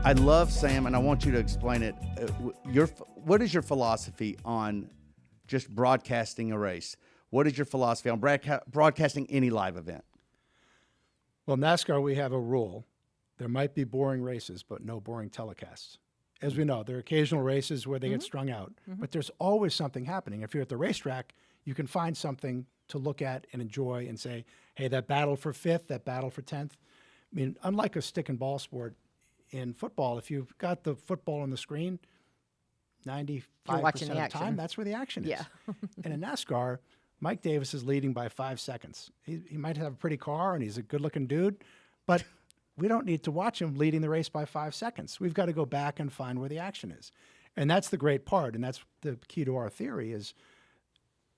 I love, Sam, and I want you to explain it. What is your philosophy on just broadcasting a race? What is your philosophy on broadcasting any live event? Well, NASCAR, we have a rule. There might be boring races, but no boring telecasts. As we know, there are occasional races where they get strung out, but there's always something happening. If you're at the racetrack, you can find something to look at and enjoy and say, hey, that battle for 5th, that battle for 10th. I mean, unlike a stick and ball sport in football, if you've got the football on the screen, 95% of the time, that's where the action is. Yeah. And in NASCAR, Mike Davis is leading by 5 seconds. He might have a pretty car and he's a good-looking dude, but we don't need to watch him leading the race by 5 seconds. We've got to go back and find where the action is. And that's the great part, and that's the key to our theory is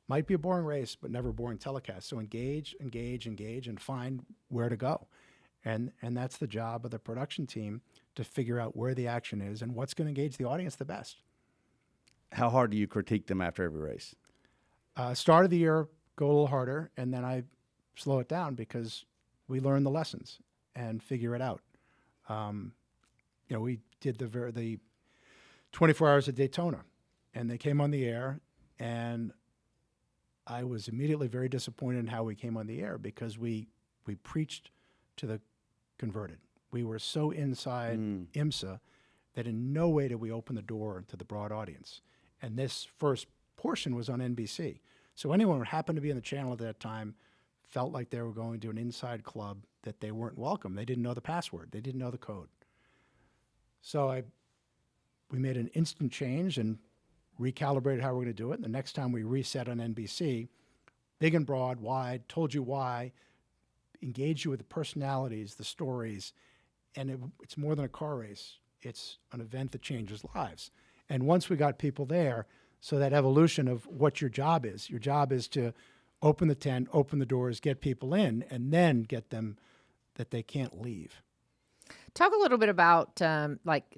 might be a boring race, but never a boring telecast. So engage, and find where to go. And that's the job of the production team to figure out where the action is and what's going to engage the audience the best. How hard do you critique them after every race? Start of the year, go a little harder, and then I slow it down because we learn the lessons and figure it out. We did the 24 Hours of Daytona, and they came on the air, and I was immediately very disappointed in how we came on the air because we preached to the converted. We were so inside IMSA that in no way did we open the door to the broad audience. And this first portion was on NBC. So anyone who happened to be on the channel at that time felt like they were going to an inside club that they weren't welcome. They didn't know the password. They didn't know the code. So we made an instant change and recalibrated how we're going to do it. And the next time we reset on NBC, big and broad, wide, told you why, engaged you with the personalities, the stories, and it's more than a car race. It's an event that changes lives. And once we got people there, so that evolution of what your job is to open the tent, open the doors, get people in, and then get them that they can't leave. Talk a little bit about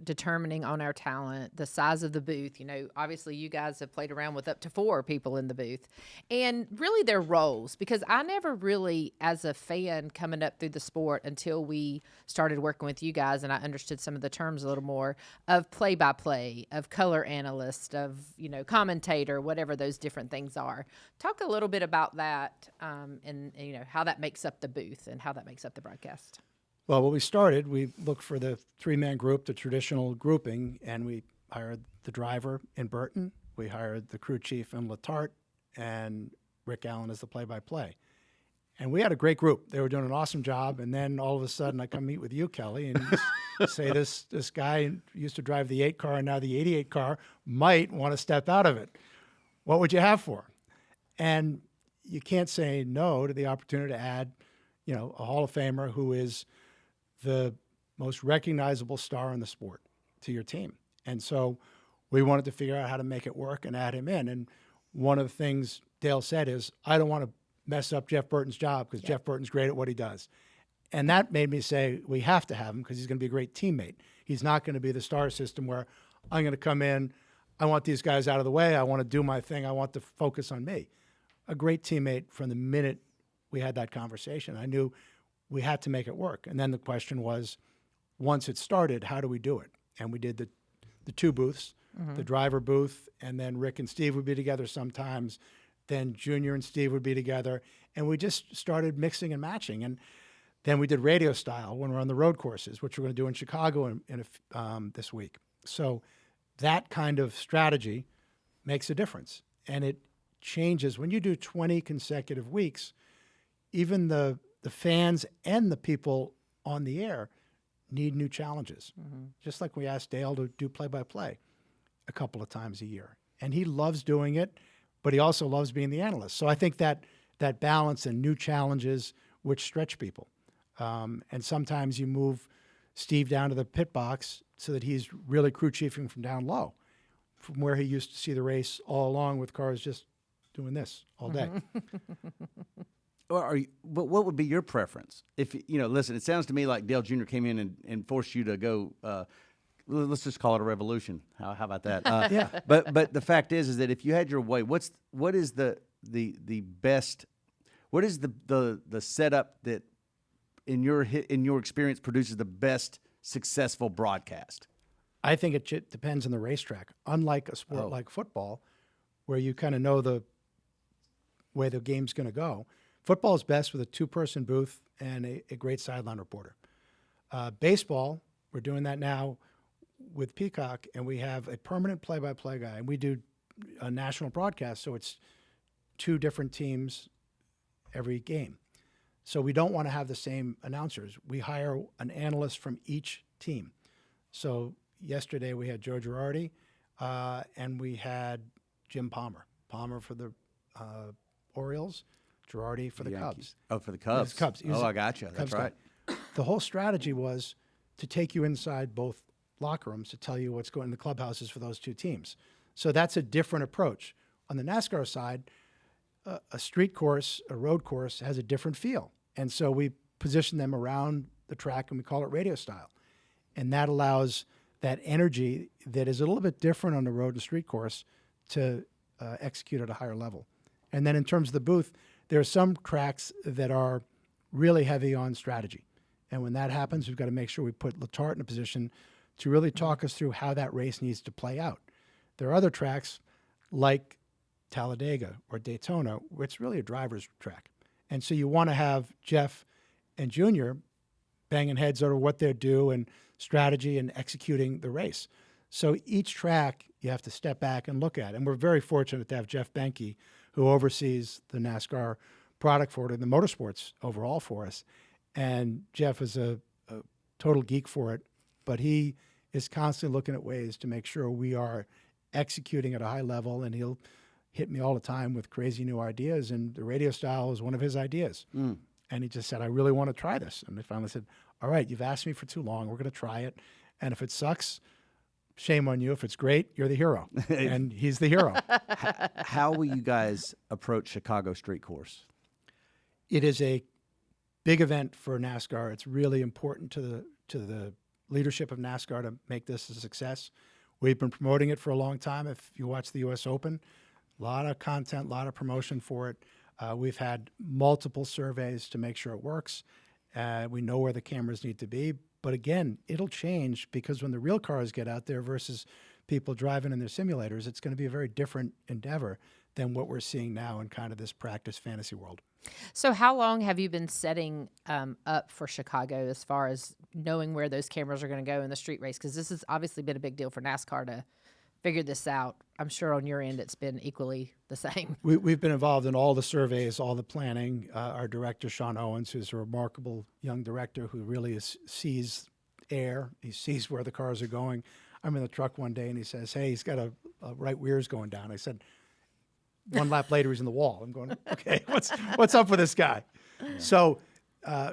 determining on our talent, the size of the booth. Obviously you guys have played around with up to 4 people in the booth, and really their roles, because I never really, as a fan coming up through the sport until we started working with you guys and I understood some of the terms a little more of play-by-play, of color analyst, of, commentator, whatever those different things are. Talk a little bit about that and how that makes up the booth and how that makes up the broadcast. Well, when we started, we looked for the 3-man group, the traditional grouping, and we hired the driver in Burton. We hired the crew chief in Letarte, and Rick Allen as the play-by-play. And we had a great group. They were doing an awesome job. And then all of a sudden, I come meet with you, Kelly, and say this guy used to drive the 8 car, and now the 88 car might want to step out of it. What would you have for him? And you can't say no to the opportunity to add, a Hall of Famer who is the most recognizable star in the sport to your team. And so we wanted to figure out how to make it work and add him in. And one of the things Dale said is, I don't want to mess up Jeff Burton's job because Jeff Burton's great at what he does. And that made me say, we have to have him because he's going to be a great teammate. He's not going to be the star system where I'm going to come in, I want these guys out of the way, I want to do my thing, I want to focus on me. A great teammate from the minute we had that conversation. I knew we had to make it work. And then the question was, once it started, how do we do it? And we did the 2 booths, the driver booth, and then Rick and Steve would be together sometimes. Then Junior and Steve would be together. And we just started mixing and matching. And then we did radio style when we're on the road courses, which we're going to do in Chicago this week. So that kind of strategy makes a difference. And it changes. When you do 20 consecutive weeks, even the fans and the people on the air need new challenges. Just like we asked Dale to do play-by-play a couple of times a year. And he loves doing it, but he also loves being the analyst. So I think that balance and new challenges which stretch people. And sometimes you move Steve down to the pit box so that he's really crew chiefing from down low, from where he used to see the race all along with cars just doing this all day. But what would be your preference? If listen, it sounds to me like Dale Jr. came in and forced you to go. Let's just call it a revolution. How about that? Yeah. But the fact is that if you had your way, what is the best? What is the setup that in your experience produces the best successful broadcast? I think it depends on the racetrack. Unlike a sport like football, where you kind of know the way the game's going to go, football is best with a 2-person booth and a great sideline reporter. Baseball, we're doing that now with Peacock, and we have a permanent play-by-play guy, and we do a national broadcast, so it's 2 different teams every game. So we don't want to have the same announcers. We hire an analyst from each team. So yesterday we had Joe Girardi, and we had Jim Palmer. Palmer for the Orioles, Girardi for the Cubs. Oh, for the Cubs. Cubs. Oh, I gotcha. That's right. The whole strategy was to take you inside both locker rooms to tell you what's going in the clubhouses for those 2 teams. So that's a different approach. On the NASCAR side, a street course, a road course has a different feel. And so we position them around the track and we call it radio style. And that allows that energy that is a little bit different on the road and street course to execute at a higher level. And then in terms of the booth, there are some tracks that are really heavy on strategy. And when that happens, we've got to make sure we put Letarte in a position to really talk us through how that race needs to play out. There are other tracks like Talladega or Daytona, where it's really a driver's track. And so you want to have Jeff and Junior banging heads over what they do and strategy and executing the race. So each track you have to step back and look at. And we're very fortunate to have Jeff Benke, who oversees the NASCAR product for it and the motorsports overall for us. And Jeff is a total geek for it, but he is constantly looking at ways to make sure we are executing at a high level, and he'll hit me all the time with crazy new ideas, and the radio style is one of his ideas. And he just said, I really want to try this. And I finally said, all right, you've asked me for too long. We're going to try it. And if it sucks, shame on you. If it's great, you're the hero. And he's the hero. How will you guys approach Chicago Street Course? It is a big event for NASCAR. It's really important to the leadership of NASCAR to make this a success. We've been promoting it for a long time. If you watch the U.S. Open, a lot of content, a lot of promotion for it. We've had multiple surveys to make sure it works. We know where the cameras need to be. But again, it'll change because when the real cars get out there versus people driving in their simulators, it's going to be a very different endeavor than what we're seeing now in kind of this practice fantasy world. So how long have you been setting up for Chicago as far as knowing where those cameras are going to go in the street race? Because this has obviously been a big deal for NASCAR to figure this out. I'm sure on your end it's been equally the same. We've been involved in all the surveys, all the planning. Our director, Sean Owens, who's a remarkable young director who really sees air. He sees where the cars are going. I'm in the truck one day and he says, hey, he's got a right rear's going down. I said, one lap later, he's in the wall. I'm going, okay, what's up with this guy? Yeah. So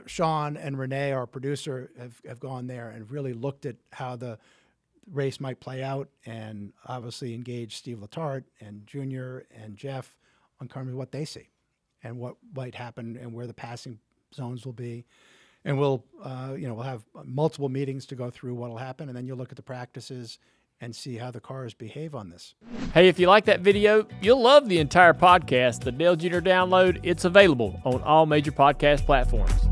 Sean and Renee, our producer, have gone there and really looked at how the race might play out, and obviously engaged Steve Letarte and Junior and Jeff on kind of what they see and what might happen and where the passing zones will be. And we'll have multiple meetings to go through what will happen, and then you'll look at the practices and see how the cars behave on this. Hey, if you like that video, you'll love the entire podcast, the Dale Jr. Download. It's available on all major podcast platforms.